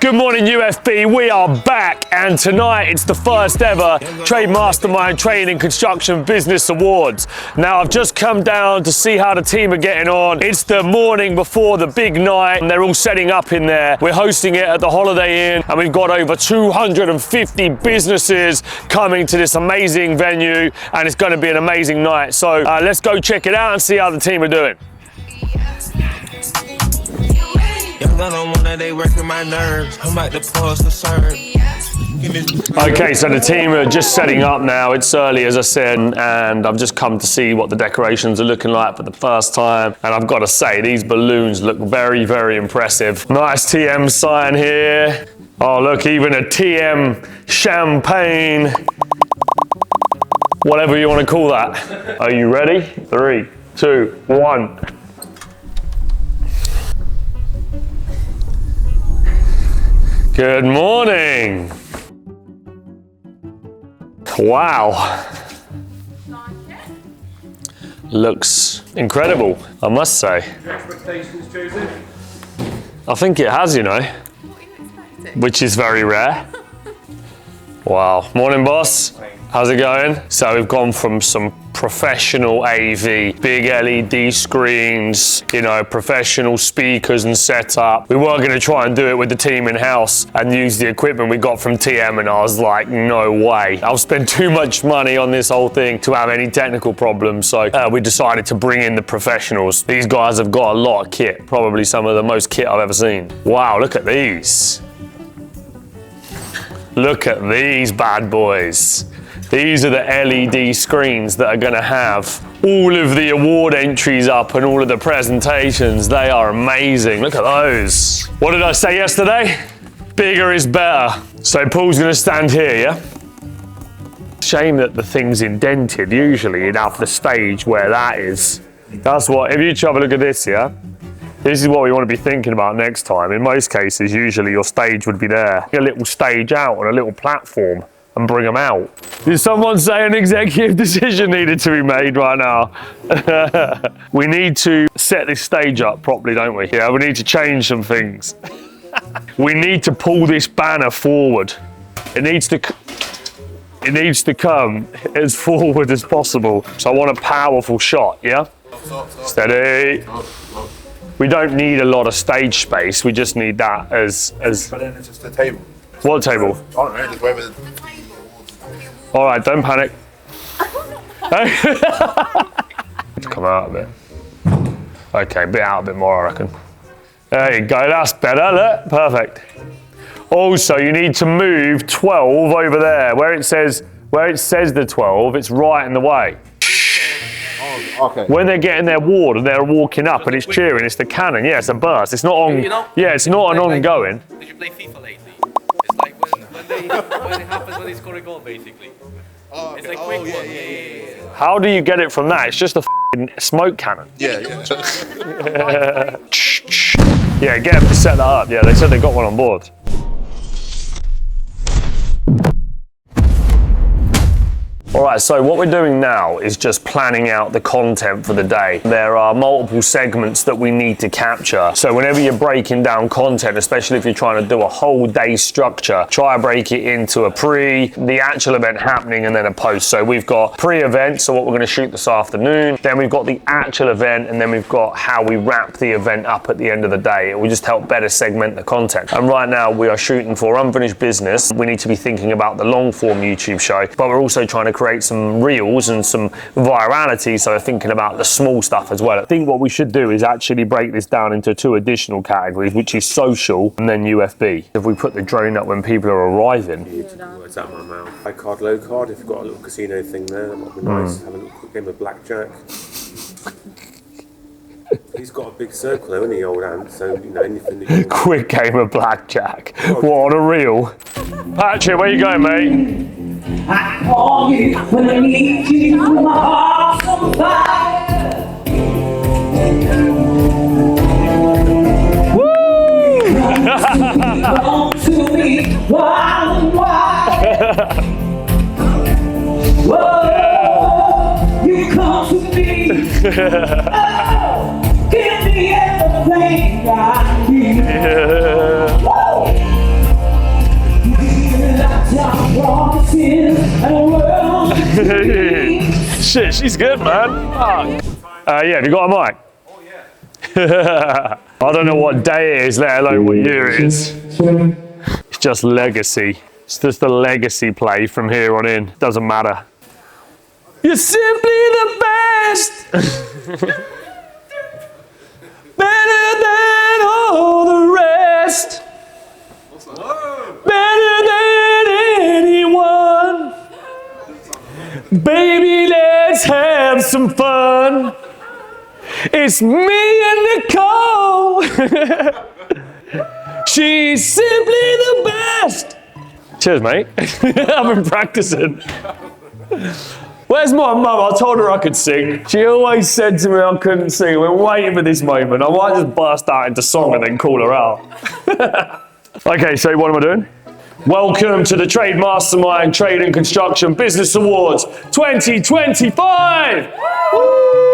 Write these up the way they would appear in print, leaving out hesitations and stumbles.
Good morning UFB, we are back, and tonight it's the first ever Trade Mastermind Training Construction Business Awards. Now I've just come down to see how the team are getting on. It's the morning before the big night and they're all setting up in there. We're hosting it at the Holiday Inn and we've got over 250 businesses coming to this amazing venue and it's going to be an amazing night. So let's go check it out and see how the team are doing. They working my nerves. I'm at the pause to serve. Okay, so the team are just setting up now. It's early, as I said, and I've just come to see what the decorations are looking like for the first time. And I've got to say, these balloons look very, very impressive. Nice TM sign here. Oh, look, even a TM champagne. Whatever you want to call that. Are you ready? 3, 2, 1. Good morning. Wow. Looks incredible, I must say. Your expectations, Joseph? I think it has, you know. What are you expecting? Which is very rare. Wow. Morning, boss. How's it going? So we've gone from some professional AV, big LED screens, you know, professional speakers and setup. We were going to try and do it with the team in-house and use the equipment we got from TM, and I was like, no way. I'll spend too much money on this whole thing to have any technical problems. So we decided to bring in the professionals. These guys have got a lot of kit, probably some of the most kit I've ever seen. Wow, look at these. Look at these bad boys. These are the LED screens that are going to have all of the award entries up and all of the presentations. They are amazing. Look at those. What did I say yesterday? Bigger is better. So Paul's going to stand here, yeah? Shame that the thing's indented. Usually you'd have the stage where that is. That's what, if you have a look at this, yeah? This is what we want to be thinking about next time. In most cases, usually your stage would be there. A little stage out on a little platform and bring them out. Did someone say an executive decision needed to be made right now? We need to set this stage up properly, don't we? Yeah, we need to change some things. We need to pull this banner forward. It needs to come as forward as possible. So I want a powerful shot, yeah? Steady. We don't need a lot of stage space. We just need that as. But then it's just a table. What table? I don't know, just wherever. All right, don't panic. Come out a bit. Okay, a bit more, I reckon. There you go, that's better, look, perfect. Also, you need to move 12 over there. Where it says the 12, it's right in the way. Okay. When they're getting their award and they're walking up and it's cheering, it's the cannon. Yeah, it's a burst. It's not on. Yeah, it's not an ongoing. Did you play FIFA lately? It's like when it happens when they score a goal, basically. Oh, it's like quick one. Yeah. How do you get it from that? It's just a smoke cannon. Yeah. Yeah, get them to set that up. Yeah, they said they got one on board. All right, so what we're doing now is just planning out the content for the day. There are multiple segments that we need to capture. So whenever you're breaking down content, especially if you're trying to do a whole day structure, try to break it into a pre, the actual event happening, and then a post. So we've got pre-event, so what we're gonna shoot this afternoon. Then we've got the actual event, and then we've got how we wrap the event up at the end of the day. It will just help better segment the content. And right now we are shooting for Unfinished Business. We need to be thinking about the long form YouTube show, but we're also trying to create create some reels and some virality. So thinking about the small stuff as well. I think what we should do is actually break this down into 2 additional categories, which is social and then UFB. If we put the drone up when people are arriving. What's that, my mouth? High card, low card. If you've got a little casino thing there, that might be nice. Have a little quick game of blackjack. He's got a big circle though, isn't he, old Ant? So, you know, anything that you Quick game of blackjack. What, on a reel? Patrick, where you going, mate? I call you when I need you, my heart's on fire. Woo! Come to me, wild and wild. Whoa, you come to me. Oh, give me everything I need. Whoa. Shit, she's good, man. Fuck. Yeah, have you got a mic? Oh, yeah. I don't know what day it is, let alone what year it is. It's just legacy. It's just a legacy play from here on in. Doesn't matter. You're simply the best. Better than all the rest. Better than anyone. Baby, let's have some fun. It's me and Nicole. She's simply the best. Cheers, mate. I've been practicing. Where's my mum? I told her I could sing. She always said to me I couldn't sing. We're waiting for this moment. I might just burst out into song and then call her out. Okay, so what am I doing? Welcome to the Trade Mastermind Trade and Construction Business Awards 2025! Woo!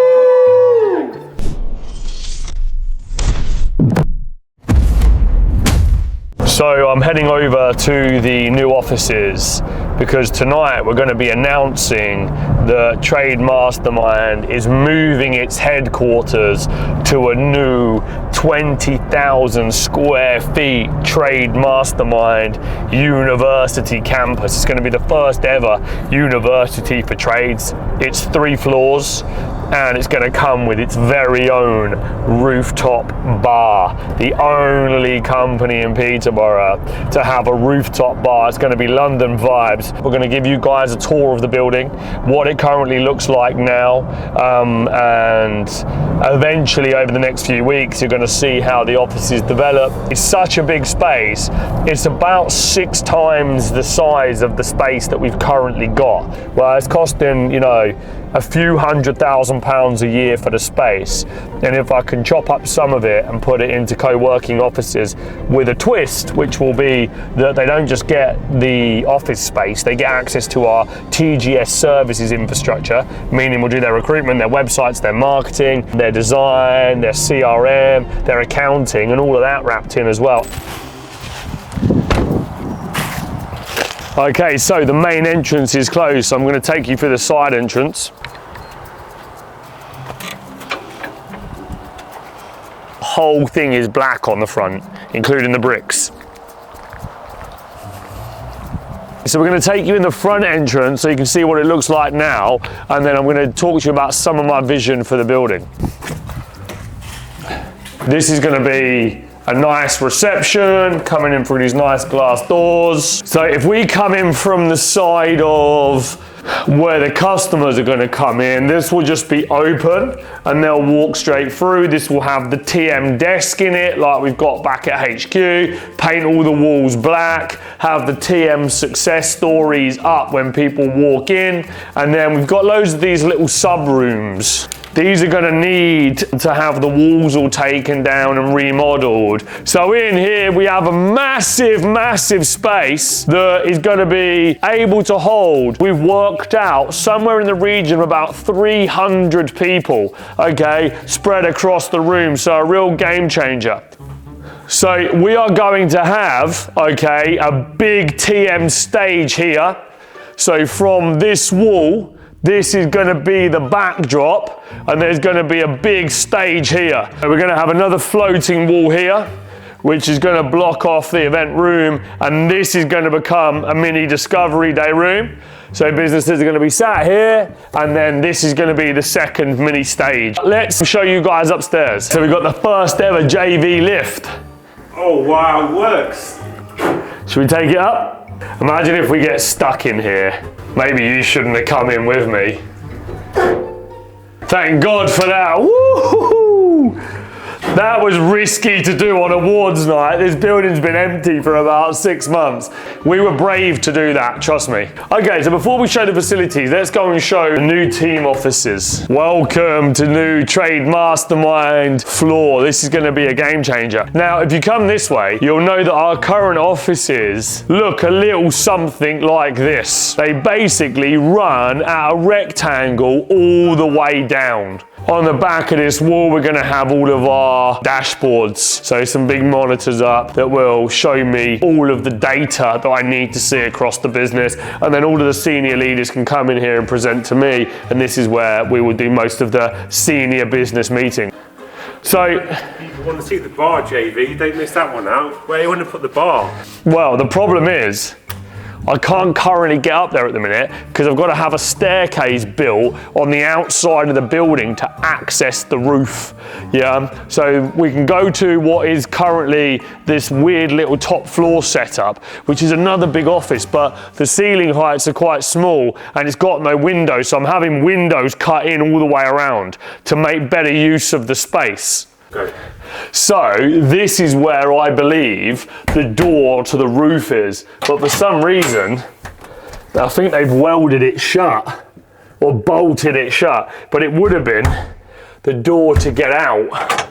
So I'm heading over to the new offices because tonight we're going to be announcing that Trade Mastermind is moving its headquarters to a new 20,000 square feet Trade Mastermind University campus. It's going to be the first ever university for trades. It's 3 floors and it's going to come with its very own rooftop bar. The only company in Peterborough to have a rooftop bar. It's going to be London vibes. We're going to give you guys a tour of the building, what it currently looks like now, and eventually over the next few weeks you're going to see how the offices develop. It's such a big space. It's about 6 times the size of the space that we've currently got. Well, it's costing, you know, a few £100,000 a year for the space, and if I can chop up some of it and put it into co-working offices with a twist, which will be that they don't just get the office space, they get access to our TGS services infrastructure, meaning we'll do their recruitment, their websites, their marketing, their design, their CRM, their accounting, and all of that wrapped in as well. Okay, so the main entrance is closed, so I'm going to take you through the side entrance. The whole thing is black on the front, including the bricks. So we're going to take you in the front entrance so you can see what it looks like now, and then I'm going to talk to you about some of my vision for the building. This is going to be a nice reception, coming in through these nice glass doors. So if we come in from the side of where the customers are going to come in, this will just be open and they'll walk straight through. This will have the TM desk in it like we've got back at HQ, paint all the walls black, have the TM success stories up when people walk in, and then we've got loads of these little sub rooms. These are going to need to have the walls all taken down and remodeled. So in here we have a massive, massive space that is going to be able to hold, we've worked out, somewhere in the region of about 300 people, okay, spread across the room. So a real game changer. So we are going to have, okay, a big TM stage here. So from this wall, this is going to be the backdrop, and there's going to be a big stage here. And we're going to have another floating wall here, which is going to block off the event room, and this is going to become a mini discovery day room. So businesses are going to be sat here, and then this is going to be the second mini stage. Let's show you guys upstairs. So we've got the first ever JV lift. Oh wow, it works. Should we take it up? Imagine if we get stuck in here. Maybe you shouldn't have come in with me. Thank God for that. Woo-hoo-hoo. That was risky to do on awards night. This building's been empty for about 6 months. We were brave to do that, trust me. Okay, so before we show the facilities, let's go and show the new team offices. Welcome to new Trade Mastermind floor. This is gonna be a game changer. Now, if you come this way, you'll know that our current offices look a little something like this. They basically run at a rectangle all the way down. On the back of this wall, we're gonna have all of our dashboards. So some big monitors up that will show me all of the data that I need to see across the business. And then all of the senior leaders can come in here and present to me. And this is where we will do most of the senior business meeting. So, People want to see the bar, JV. Don't miss that one out. Where you want to put the bar? well, the problem is, I can't currently get up there at the minute because I've got to have a staircase built on the outside of the building to access the roof. Yeah, so we can go to what is currently this weird little top floor setup, which is another big office, but the ceiling heights are quite small and it's got no windows. So I'm having windows cut in all the way around to make better use of the space. Okay. So this is where I believe the door to the roof is, but for some reason I think they've welded it shut or bolted it shut, but it would have been the door to get out.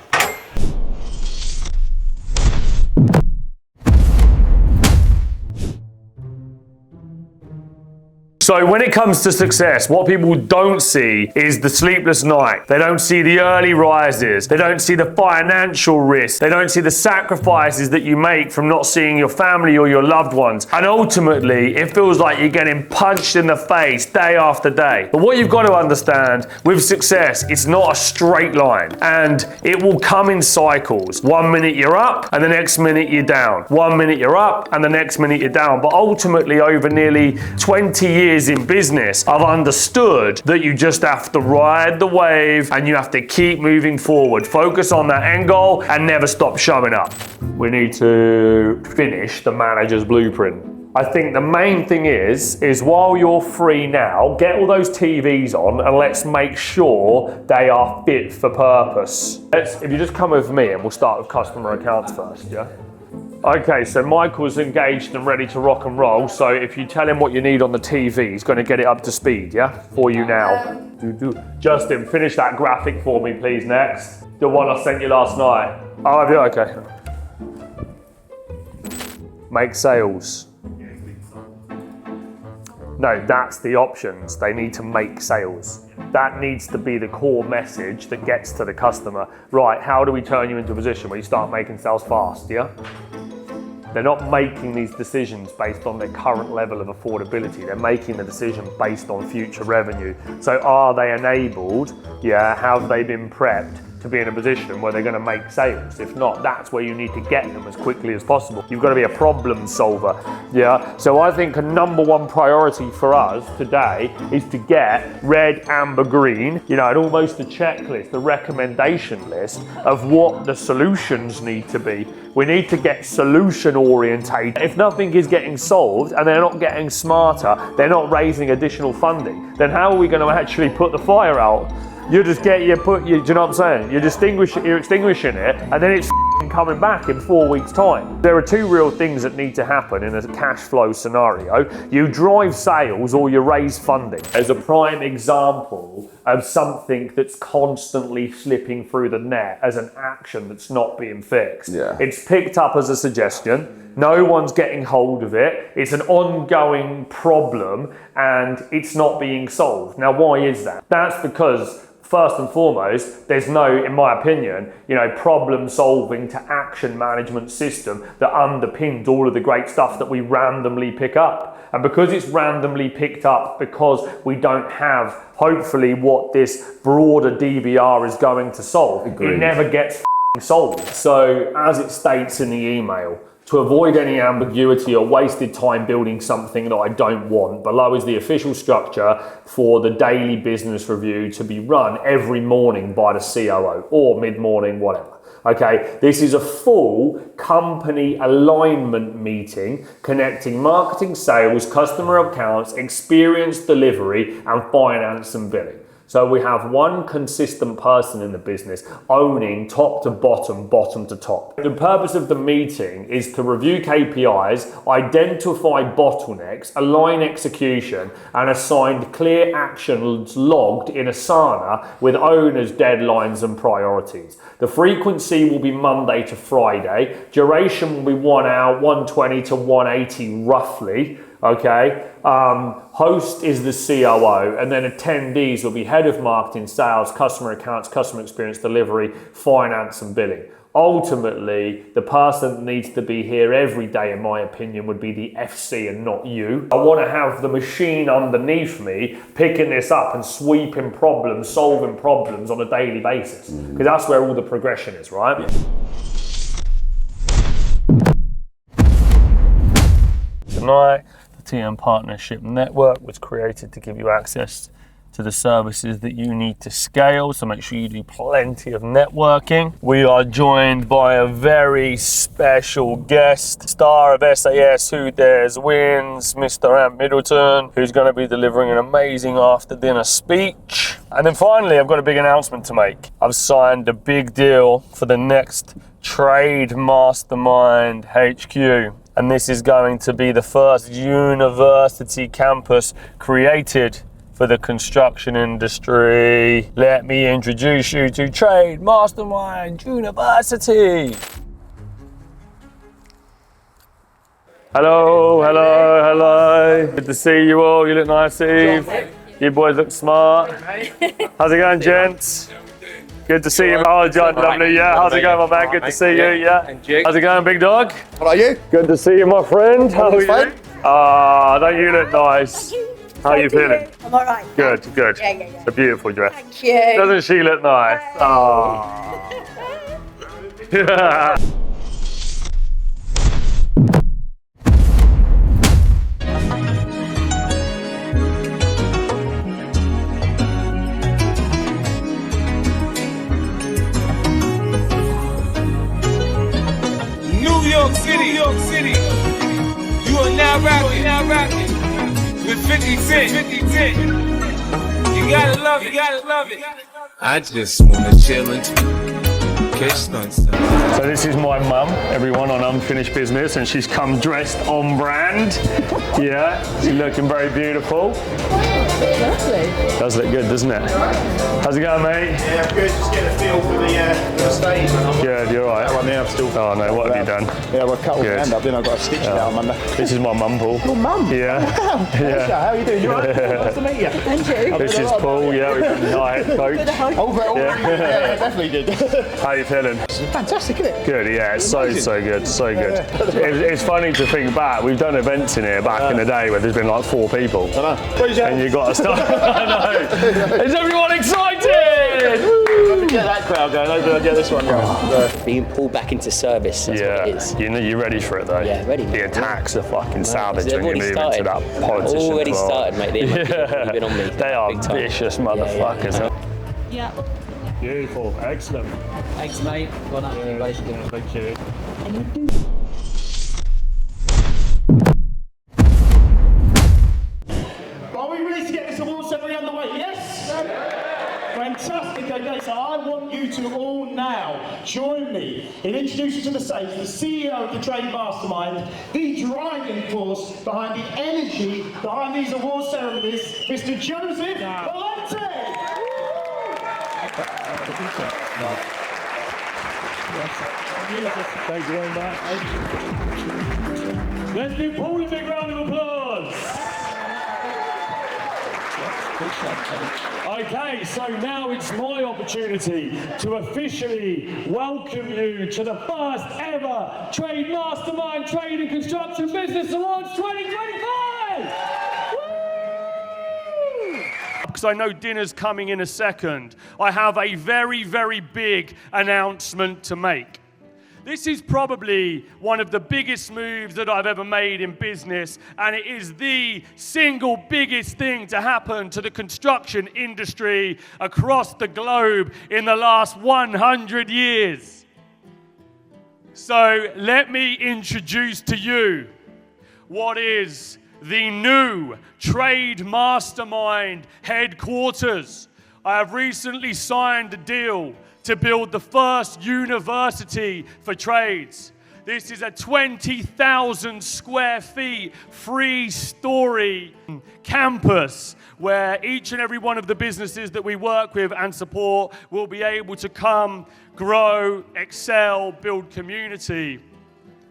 So when it comes to success, what people don't see is the sleepless night. They don't see the early rises. They don't see the financial risk. They don't see the sacrifices that you make from not seeing your family or your loved ones. And ultimately, it feels like you're getting punched in the face day after day. But what you've got to understand with success, it's not a straight line. And it will come in cycles. 1 minute you're up and the next minute you're down. 1 minute you're up and the next minute you're down. But ultimately, over nearly 20 years in business, I've understood that you just have to ride the wave and you have to keep moving forward. Focus on that end goal and never stop showing up. We need to finish the manager's blueprint. I think the main thing is while you're free now, get all those TVs on and let's make sure they are fit for purpose. If you just come with me and we'll start with customer accounts first, yeah? Okay, so Michael's engaged and ready to rock and roll. So if you tell him what you need on the TV, he's going to get it up to speed, yeah? For you now. Justin, finish that graphic for me, please, next. The one I sent you last night. Oh, have you? Okay. Make sales. No, that's the options. They need to make sales. That needs to be the core message that gets to the customer. Right, how do we turn you into a position where you start making sales fast, yeah? They're not making these decisions based on their current level of affordability. They're making the decision based on future revenue. So are they enabled? Yeah, have they been prepped to be in a position where they're going to make sales? If not, that's where you need to get them as quickly as possible. You've got to be a problem solver. Yeah. So I think a number one priority for us today is to get red, amber, green, and almost a checklist, a recommendation list of what the solutions need to be. We need to get solution orientated. If nothing is getting solved and they're not getting smarter, they're not raising additional funding, then how are we going to actually put the fire out? You just do you know what I'm saying? You're extinguishing it and then it's coming back in 4 weeks' time. There are two real things that need to happen in a cash flow scenario. You drive sales or you raise funding. As a prime example of something that's constantly slipping through the net as an action that's not being fixed. Yeah. It's picked up as a suggestion. No one's getting hold of it. It's an ongoing problem and it's not being solved. Now, why is that? That's because first and foremost, there's no, in my opinion, problem solving to action management system that underpins all of the great stuff that we randomly pick up. And because it's randomly picked up, because we don't have, hopefully, what this broader DBR is going to solve, It never gets solved. So, as it states in the email, To avoid any ambiguity or wasted time building something that I don't want, below is the official structure for the daily business review to be run every morning by the COO or mid-morning, whatever. Okay, this is a full company alignment meeting connecting marketing, sales, customer accounts, experience delivery, and finance and billing. So we have one consistent person in the business owning top to bottom, bottom to top. The purpose of the meeting is to review KPIs, identify bottlenecks, align execution, and assign clear actions logged in Asana with owners, deadlines, and priorities. The frequency will be Monday to Friday. Duration will be 1 hour, 120 to 180 roughly. Okay, host is the COO, and then attendees will be head of marketing, sales, customer accounts, customer experience delivery, finance and billing. Ultimately, the person that needs to be here every day, in my opinion, would be the FC and not you. I want to have the machine underneath me picking this up and sweeping problems, solving problems on a daily basis, because that's where all the progression is, right? Tonight, TM Partnership Network was created to give you access to the services that you need to scale, so make sure you do plenty of networking. We are joined by a very special guest, star of SAS Who Dares Wins, Mr. Ant Middleton, who's going to be delivering an amazing after dinner speech. And then finally, I've got a big announcement to make. I've signed a big deal for the next Trade Mastermind HQ. And this is going to be the first university campus created for the construction industry. Let me introduce you to Trade Mastermind University. Hello, hello, hello. Good to see you all. You look nice, Eve. You boys look smart. How's it going, gents? Good to see you. Oh, John, lovely. Yeah, how's it going, my man? Good to see you. Yeah. How's it going, big dog? How are you? Good to see you, my friend. How are you? Ah, don't you look nice? How are you feeling? I'm all right. Good, good. Yeah. It's a beautiful dress. Thank you. Doesn't she look nice? Ah. Yeah. New York City. You are now rocking with 50 Cent. You gotta love it. I just wanna chill and catch stunts. So this is my mum, everyone, on Unfinished Business, and she's come dressed on brand. Yeah, she's looking very beautiful. Lovely. Does look good, doesn't it? How's it going, mate? Yeah, good. Just get a feel for the stage. Good, you're right. That one there, I'm still. Oh no, what have you done? Yeah, well, cut all the Good. hand up, then I've got to stitch it out on Monday. This is my mum, Paul. Your mum? Yeah. Wow, pleasure. How are you doing? You all right? Nice to meet you. And you. This is Paul, yeah, we've been diet coach. Yeah, definitely did. How you feeling? Fantastic, isn't it? Good, yeah, it's so good. It's funny to think back, we've done events in here back in the day where there's been like 4 people. I know. And you got to start. I know. Is everyone excited? Get that crowd going. I'll get this one going. Being pulled back into service, that's what it is. You know, you're ready for it though. Yeah, ready. The attacks are fucking savage They've when you already move into started. that politician Already world. started, mate. They've been on me. They are big time. vicious motherfuckers. Yeah. Beautiful, excellent. Thanks, mate. Go on up, everybody. Thank you. Are we ready to get this award ceremony underway? Yes? Fantastic. Okay, so I want you to all now join me in introducing to the stage the CEO of the Trade Mastermind, the driving force behind the energy behind these award ceremonies, Mr. Joseph Valente. Thank you very much. Let's give Paul a big round of applause. Okay, so now it's my opportunity to officially welcome you to the first ever Trade Mastermind Trade and Construction Business Awards 2025! Because I know dinner's coming in a second, I have a very, very big announcement to make. This is probably one of the biggest moves that I've ever made in business, and it is the single biggest thing to happen to the construction industry across the globe in the last 100 years. So let me introduce to you what is the new Trade Mastermind headquarters. I have recently signed a deal to build the first university for trades. This is a 20,000 square feet, 3-story campus where each and every one of the businesses that we work with and support will be able to come, grow, excel, build community.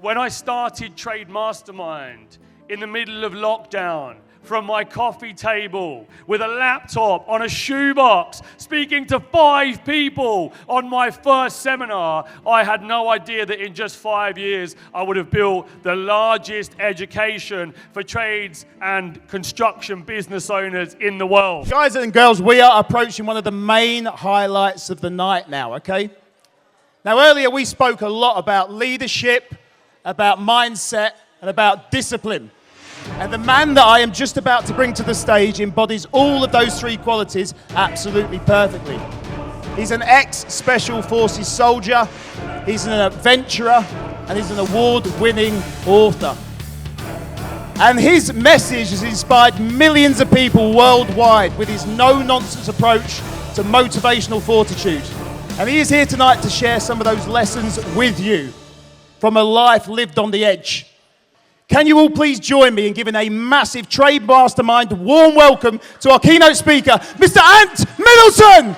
When I started Trade Mastermind in the middle of lockdown, from my coffee table with a laptop on a shoebox, speaking to 5 people on my first seminar, I had no idea that in just 5 years I would have built the largest education for trades and construction business owners in the world. Guys and girls, we are approaching one of the main highlights of the night now, okay? Now, earlier we spoke a lot about leadership, about mindset, and about discipline. And the man that I am just about to bring to the stage embodies all of those 3 qualities absolutely perfectly. He's an ex-Special Forces soldier, he's an adventurer, and he's an award-winning author. And his message has inspired millions of people worldwide with his no-nonsense approach to motivational fortitude. And he is here tonight to share some of those lessons with you from a life lived on the edge. Can you all please join me in giving a massive Trade Mastermind warm welcome to our keynote speaker, Mr. Ant Middleton!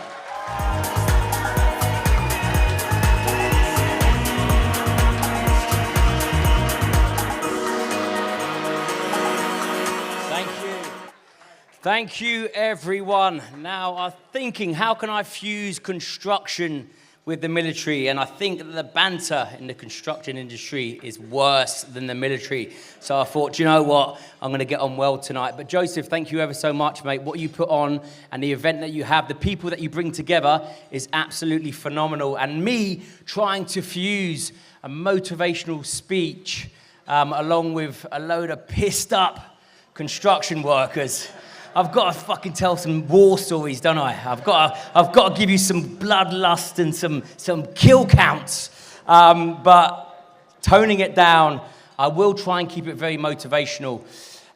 Thank you, everyone. Now, I'm thinking, how can I fuse construction with the military? And I think that the banter in the construction industry is worse than the military. So I thought, do you know what? I'm going to get on well tonight. But Joseph, thank you ever so much, mate. What you put on and the event that you have, the people that you bring together is absolutely phenomenal. And me trying to fuse a motivational speech along with a load of pissed up construction workers. I've got to fucking tell some war stories, don't I? I've got to give you some bloodlust and some kill counts. But toning it down, I will try and keep it very motivational.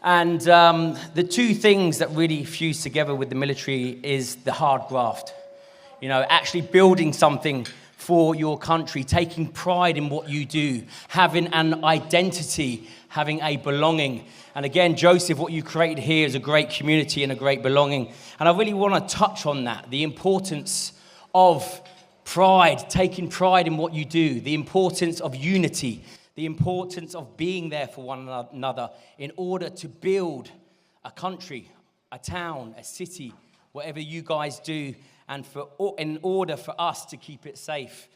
And the 2 things that really fuse together with the military is the hard graft. You know, actually building something for your country, taking pride in what you do, having an identity, having a belonging. And again, Joseph, what you created here is a great community and a great belonging. And I really want to touch on that, the importance of pride, taking pride in what you do, the importance of unity, the importance of being there for one another in order to build a country, a town, a city, whatever you guys do, and in order for us to keep it safe.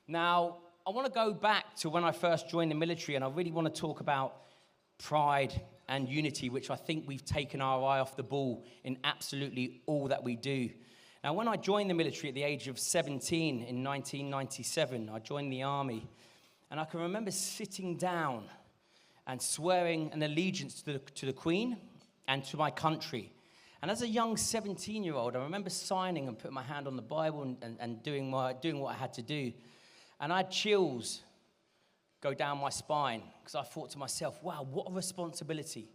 Now, I want to go back to when I first joined the military, and I really want to talk about pride and unity, which I think we've taken our eye off the ball in absolutely all that we do. Now, when I joined the military at the age of 17 in 1997, I joined the army, and I can remember sitting down and swearing an allegiance to the Queen and to my country. And as a young 17-year-old, I remember signing and putting my hand on the Bible and doing what I had to do. And I had chills go down my spine because I thought to myself, wow, what a responsibility.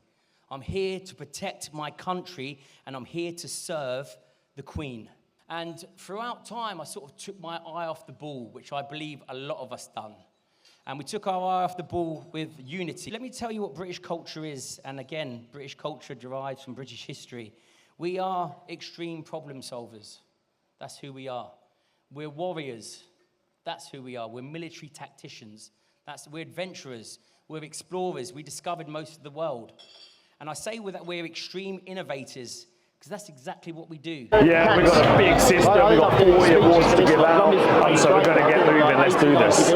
I'm here to protect my country and I'm here to serve the Queen. And throughout time, I sort of took my eye off the ball, which I believe a lot of us done. And we took our eye off the ball with unity. Let me tell you what British culture is. And again, British culture derives from British history. We are extreme problem solvers. That's who we are. We're warriors. That's who we are. We're military tacticians. We're adventurers. We're explorers. We discovered most of the world. And I say that we're extreme innovators because that's exactly what we do. Yeah, we've got a big system. We've got 40 awards to give out. So we're going to get moving. Let's do this.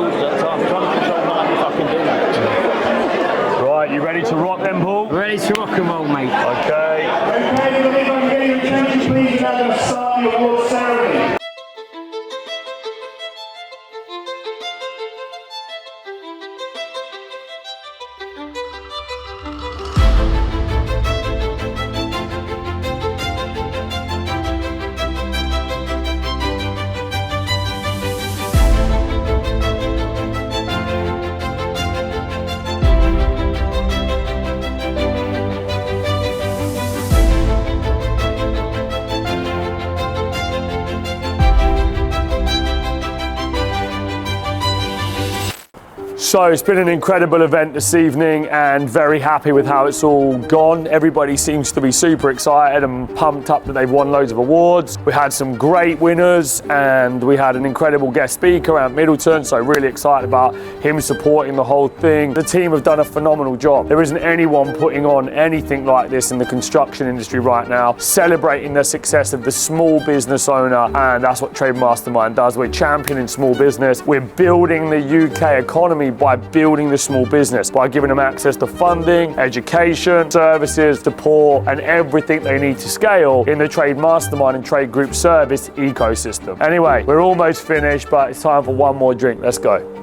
Right, you ready to rock then, Paul? Ready to rock and roll, mate. Okay. Please now start the award ceremony. So it's been an incredible event this evening and very happy with how it's all gone. Everybody seems to be super excited and pumped up that they've won loads of awards. We had some great winners and we had an incredible guest speaker, Ant Middleton, so really excited about him supporting the whole thing. The team have done a phenomenal job. There isn't anyone putting on anything like this in the construction industry right now, celebrating the success of the small business owner, and that's what Trade Mastermind does. We're championing small business. We're building the UK economy by building the small business, by giving them access to funding, education, services, support, and everything they need to scale in the Trade Mastermind and Trade Group service ecosystem. Anyway, we're almost finished, but it's time for one more drink. Let's go.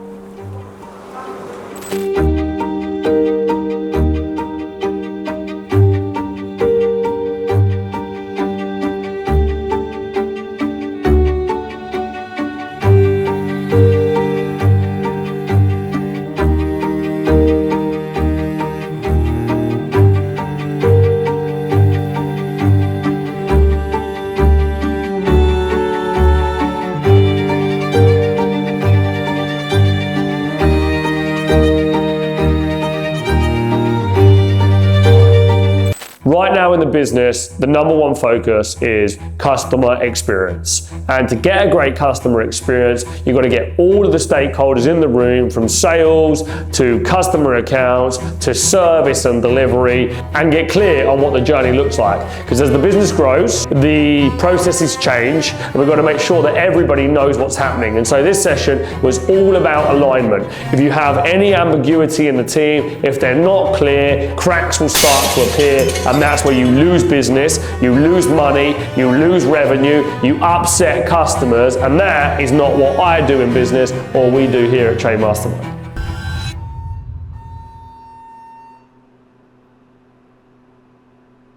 Right now in the business, the number one focus is customer experience. And to get a great customer experience, you've got to get all of the stakeholders in the room, from sales to customer accounts to service and delivery, and get clear on what the journey looks like. Because as the business grows, the processes change, and we've got to make sure that everybody knows what's happening. And so this session was all about alignment. If you have any ambiguity in the team, if they're not clear, cracks will start to appear, and that's where you lose business, you lose money, you lose revenue, you upset customers, and that is not what I do in business or we do here at Trade Mastermind.